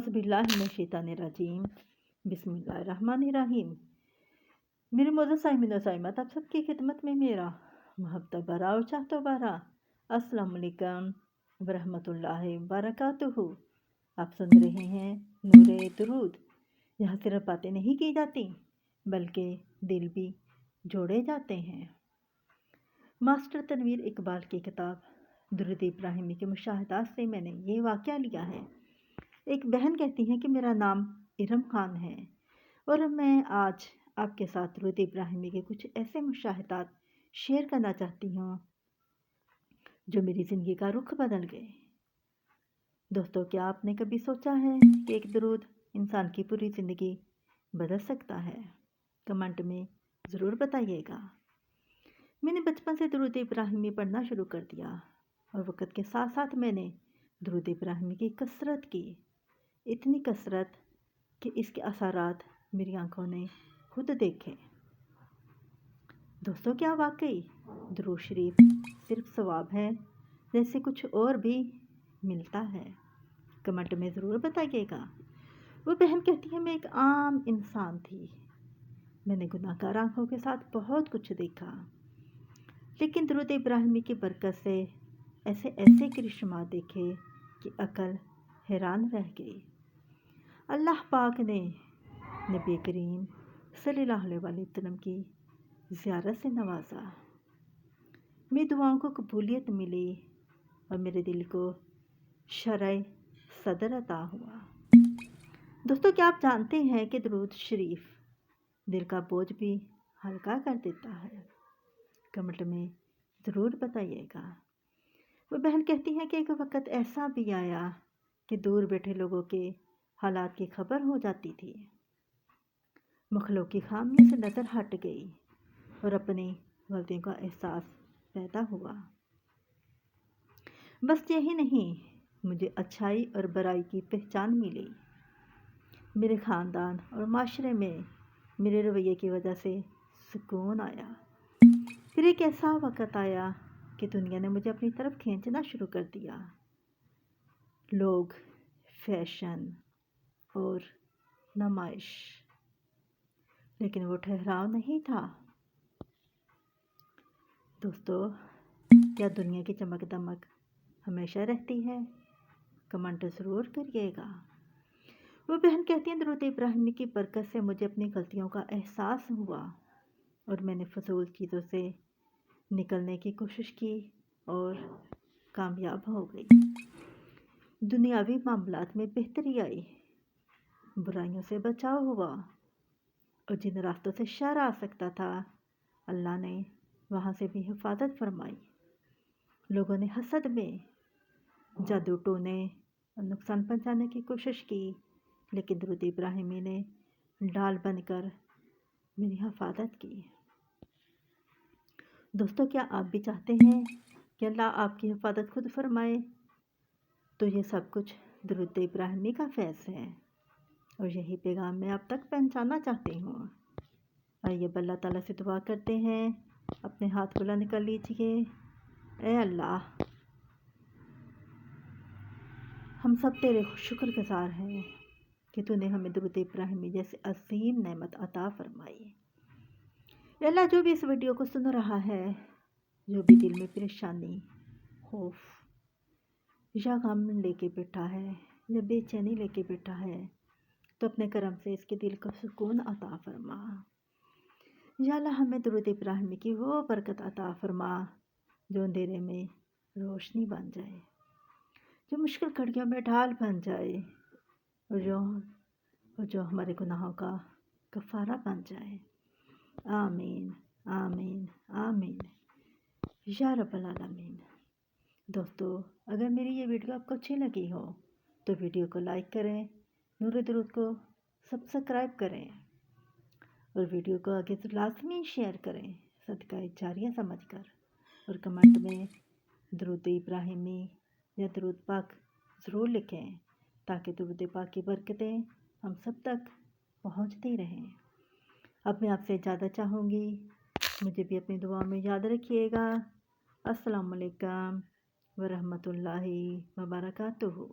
औज़ बिल्लाहि मिनश शैतानिर रजीम। बिस्मिल्लाहिर्रहमानिर्रहीम। मेरे मोअज़्ज़ज़ साइमीन व साइमात, आप सबकी खिदमत में मेरा मोहब्बत भरा और चाहतो भरा अस्सलामु अलैकुम व रहमतुल्लाहि व बरकातुहू। आप सुन रहे हैं नूरे दुरूद। यहाँ सिर्फ बातें नहीं की जाती बल्कि दिल भी जोड़े जाते हैं। मास्टर तनवीर इकबाल की किताब दुरूद इब्राहिमी के मुशाहदात से मैंने ये वाक़या लिया है। एक बहन कहती हैं कि मेरा नाम इरम खान है और मैं आज आपके साथ दुरूद इब्राहिमी के कुछ ऐसे मुशाहदात शेयर करना चाहती हूँ जो मेरी ज़िंदगी का रुख बदल गए। दोस्तों, क्या आपने कभी सोचा है कि एक दुरूद इंसान की पूरी ज़िंदगी बदल सकता है? कमेंट में ज़रूर बताइएगा। मैंने बचपन से दुरूद इब्राहिमी पढ़ना शुरू कर दिया और वक़्त के साथ साथ मैंने दुरूद इब्राहिमी की कसरत की, इतनी कसरत कि इसके असरात मेरी आंखों ने खुद देखे। दोस्तों, क्या वाकई दुरूद शरीफ सिर्फ सवाब है जैसे कुछ और भी मिलता है? कमेंट में ज़रूर बताइएगा। वो बहन कहती है, मैं एक आम इंसान थी। मैंने गुनाहगार आंखों के साथ बहुत कुछ देखा, लेकिन दुरूद इब्राहिमी की बरकत से ऐसे ऐसे करिश्मा देखे कि अकल हैरान रह गई। अल्लाह पाक ने नबी करीम सल्लल्लाहु अलैहि वसल्लम की ज़ियारत से नवाजा। मेरी दुआओं को कबूलियत मिली और मेरे दिल को शरय सदर अता हुआ। दोस्तों, क्या आप जानते हैं कि दुरूद शरीफ दिल का बोझ भी हल्का कर देता है? कमेंट में ज़रूर बताइएगा। वो बहन कहती हैं कि एक वक्त ऐसा भी आया कि दूर बैठे लोगों के हालात की खबर हो जाती थी। मखलूक की खामियों से नज़र हट गई और अपनी गलतियों का एहसास पैदा हुआ। बस यही नहीं, मुझे अच्छाई और बुराई की पहचान मिली। मेरे ख़ानदान और माशरे में मेरे रवैये की वजह से सुकून आया। फिर एक ऐसा वक़्त आया कि दुनिया ने मुझे अपनी तरफ खींचना शुरू कर दिया। लोग, फैशन और नुमाइश, लेकिन वो ठहराव नहीं था। दोस्तों, क्या दुनिया की चमक दमक हमेशा रहती है? कमेंट ज़रूर करिएगा। वो बहन कहती हैं, दुरूद इब्राहिमी की बरकत से मुझे अपनी गलतियों का एहसास हुआ और मैंने फजूल चीज़ों से निकलने की कोशिश की और कामयाब हो गई। दुनियावी मामलात में बेहतरी आई, बुराइयों से बचाव हुआ और जिन रास्तों से शर आ सकता था, अल्लाह ने वहाँ से भी हिफाजत फरमाई। लोगों ने हसद में, जादू टोने और नुकसान पहुँचाने की कोशिश की, लेकिन दुरूद इब्राहिमी ने ढाल बनकर मेरी हिफाजत की। दोस्तों, क्या आप भी चाहते हैं कि अल्लाह आपकी हिफाजत खुद फरमाए? तो ये सब कुछ दुरूद इब्राहिमी का फैज़ है और यही पैगाम मैं आप तक पहुँचाना चाहती हूँ। आइए अल्लाह ताला से दुआ करते हैं। अपने हाथ बुलंद कर लीजिए। ए अल्लाह, हम सब तेरे शुक्रगुज़ार हैं कि तूने हमें दुरूद इब्राहिमी जैसे अजीम नेमत अता फरमाई। ए अल्लाह, जो भी इस वीडियो को सुन रहा है, जो भी दिल में परेशानी, खौफ या गम लेके बैठा है या बेचैनी लेके बैठा है, तो अपने करम से इसके दिल को सुकून अता फरमा। या अल्लाह, हमें दुरूद इब्राहिमी की वो बरकत अता फरमा जो अंधेरे में रोशनी बन जाए, जो मुश्किल घड़ियों में ढाल बन जाए और जो हमारे गुनाहों का कफ़ारा बन जाए। आमीन आमीन आमीन या रब्बल आलमीन। दोस्तों, अगर मेरी ये वीडियो आपको अच्छी लगी हो तो वीडियो को लाइक करें, नूरे दुरूद को सब्सक्राइब करें और वीडियो को आगे से लाजमी शेयर करें सदका जारिया समझकर। और कमेंट में दुरूद इब्राहिमी या दुरूद पाक ज़रूर लिखें ताकि दुरूद पाक की बरकतें हम सब तक पहुंचती रहें। अब मैं आपसे इजाज़त चाहूँगी। मुझे भी अपनी दुआ में याद रखिएगा। अस्सलामु अलैकुम व रहमतुल्लाहि व बरकातुहू।